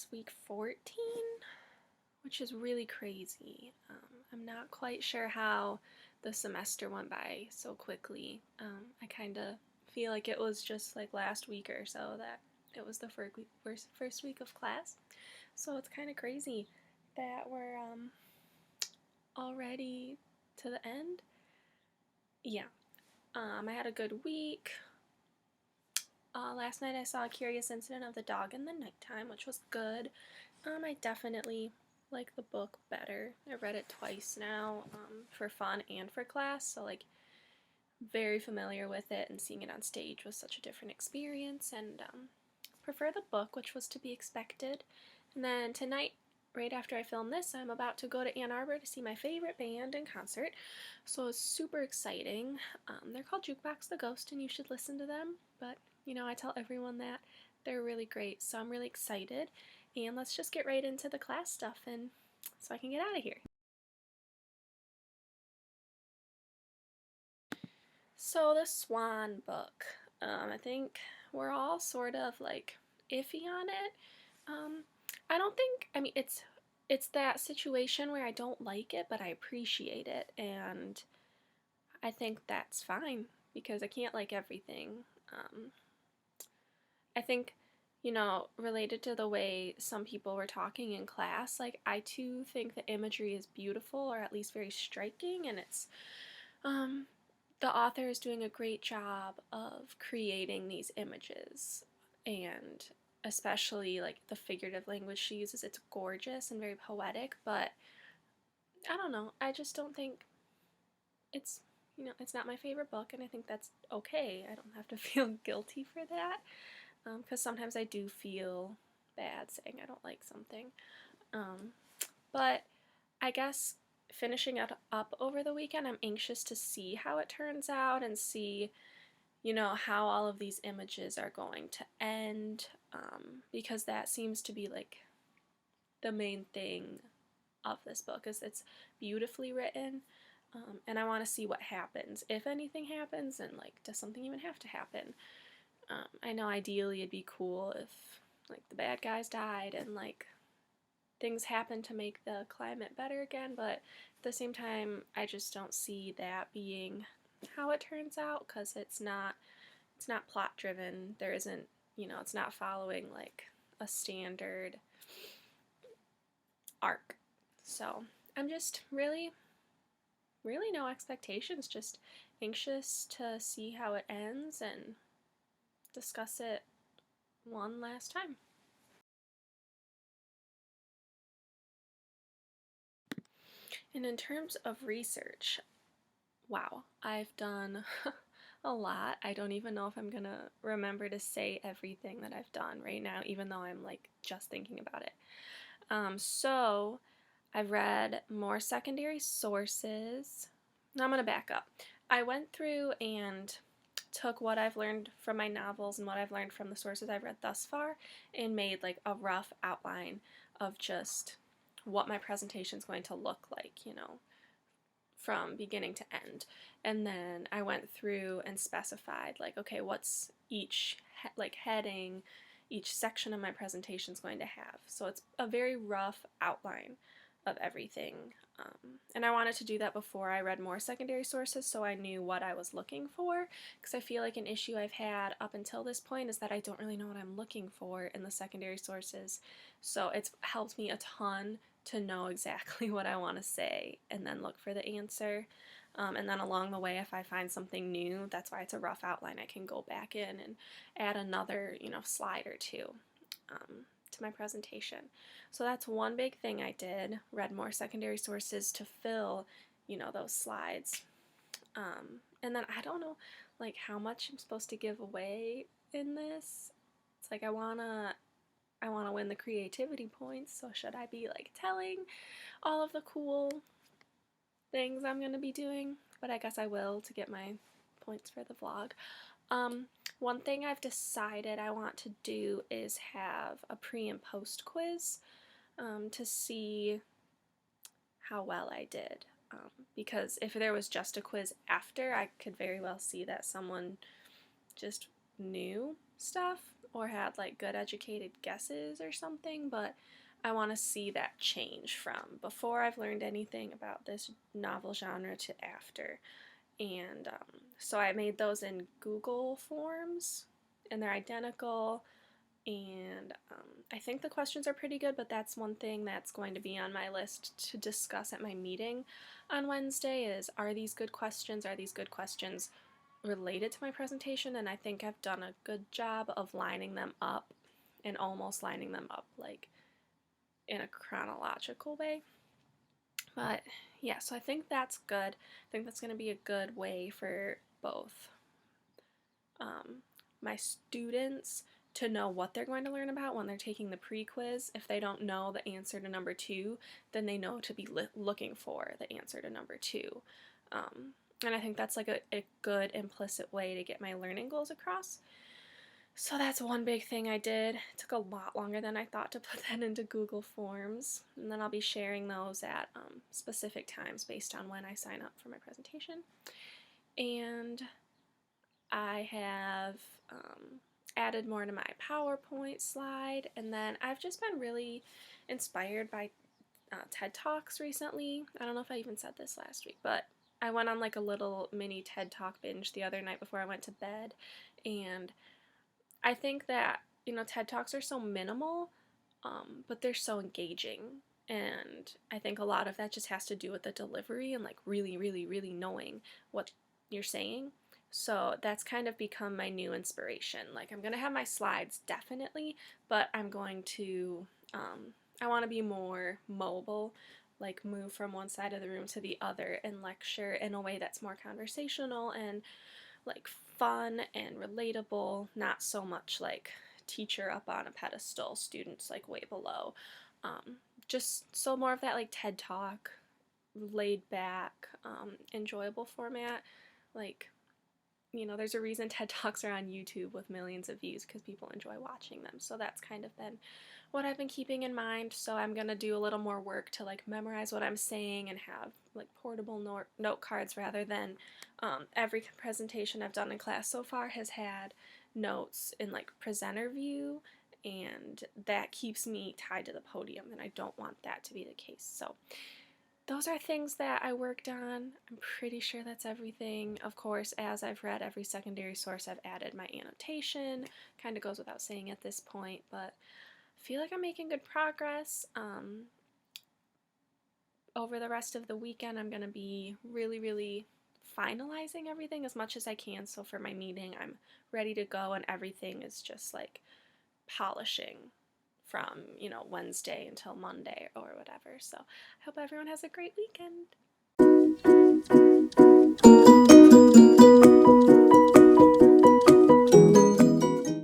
is week 14, which is really crazy. I'm not quite sure how the semester went by so quickly. I kind of feel like it was just like last week or so that it was the first week of class. So it's kind of crazy that we're already to the end. Yeah. I had a good week. Last night I saw A Curious Incident of the Dog in the Nighttime, which was good. I definitely like the book better. I read it twice now, for fun and for class, so like very familiar with it, and seeing it on stage was such a different experience, and prefer the book, which was to be expected. And then tonight, right after I film this, I'm about to go to Ann Arbor to see my favorite band in concert, so it's super exciting. They're called Jukebox the Ghost, and you should listen to them, but I tell everyone that they're really great, so I'm really excited. And let's just get right into the class stuff, and so I can get out of here. So the Swan book, I think we're all sort of like iffy on it. I don't think, I mean, it's that situation where I don't like it, but I appreciate it, and I think that's fine because I can't like everything. I think, related to the way some people were talking in class, like I too think the imagery is beautiful, or at least very striking, and um, the author is doing a great job of creating these images, and especially like the figurative language she uses, it's gorgeous and very poetic, but I don't know, I just don't think it's, it's not my favorite book, and I think that's okay. I don't have to feel guilty for that, because sometimes I do feel bad saying I don't like something. Um, but I guess finishing it up over the weekend, I'm anxious to see how it turns out and see, how all of these images are going to end, because that seems to be like the main thing of this book, is it's beautifully written, and I want to see what happens, if anything happens, and like, does something even have to happen? I know ideally it'd be cool if like the bad guys died and like things happen to make the climate better again, but at the same time I just don't see that being how it turns out, because it's not plot driven. There isn't, it's not following like a standard arc. So I'm just really no expectations, just anxious to see how it ends and discuss it one last time. And in terms of research, wow, I've done a lot. I don't even know if I'm gonna remember to say everything that I've done right now, even though I'm like just thinking about it. So I've read more secondary sources. Now I'm gonna back up. I went through and took what I've learned from my novels and what I've learned from the sources I've read thus far, and made like a rough outline of just what my presentation is going to look like, from beginning to end. And then I went through and specified like, okay, what's each like heading, each section of my presentation is going to have. So it's a very rough outline of everything. And I wanted to do that before I read more secondary sources, so I knew what I was looking for, because I feel like an issue I've had up until this point is that I don't really know what I'm looking for in the secondary sources. So it's helped me a ton to know exactly what I want to say and then look for the answer. And then along the way, if I find something new, that's why it's a rough outline, I can go back in and add another, slide or two to my presentation. So that's one big thing I did, read more secondary sources to fill, those slides. And then I don't know like how much I'm supposed to give away in this. It's like I wanna win the creativity points, so should I be like telling all of the cool things I'm gonna be doing? But I guess I will, to get my points for the vlog. One thing I've decided I want to do is have a pre and post quiz, to see how well I did. Because if there was just a quiz after, I could very well see that someone just knew stuff, or had like good educated guesses or something, but I want to see that change from before I've learned anything about this novel genre to after. And so I made those in Google Forms, and they're identical. And I think the questions are pretty good, but that's one thing that's going to be on my list to discuss at my meeting on Wednesday is, are these good questions? Are these good questions related to my presentation? And I think I've done a good job of lining them up and almost lining them up like in a chronological way. But yeah, so I think that's good. I think that's going to be a good way for both my students to know what they're going to learn about when they're taking the pre-quiz. If they don't know the answer to number 2, then they know to be looking for the answer to number 2. And I think that's like a good implicit way to get my learning goals across. So that's one big thing I did. It took a lot longer than I thought to put that into Google Forms. And then I'll be sharing those at specific times based on when I sign up for my presentation. And I have added more to my PowerPoint slide. And then I've just been really inspired by TED Talks recently. I don't know if I even said this last week, but I went on like a little mini TED Talk binge the other night before I went to bed. And I think that, TED Talks are so minimal, but they're so engaging. And I think a lot of that just has to do with the delivery and like really, really, really knowing what you're saying. So that's kind of become my new inspiration. Like, I'm going to have my slides definitely, but I'm going to, I want to be more mobile, like move from one side of the room to the other and lecture in a way that's more conversational and like fun and relatable, not so much like teacher up on a pedestal, students like way below. Just so more of that like TED Talk, laid back, enjoyable format. Like, there's a reason TED Talks are on YouTube with millions of views because people enjoy watching them. So that's kind of been what I've been keeping in mind. So I'm going to do a little more work to like memorize what I'm saying and have like portable note cards rather than every presentation I've done in class so far has had notes in like presenter view, and that keeps me tied to the podium, and I don't want that to be the case. So those are things that I worked on. I'm pretty sure that's everything. Of course, as I've read every secondary source, I've added my annotation. Kind of goes without saying at this point, but I feel like I'm making good progress. Over the rest of the weekend, I'm going to be really, really finalizing everything as much as I can. So for my meeting, I'm ready to go, and everything is just like polishing from, Wednesday until Monday or whatever. So I hope everyone has a great weekend.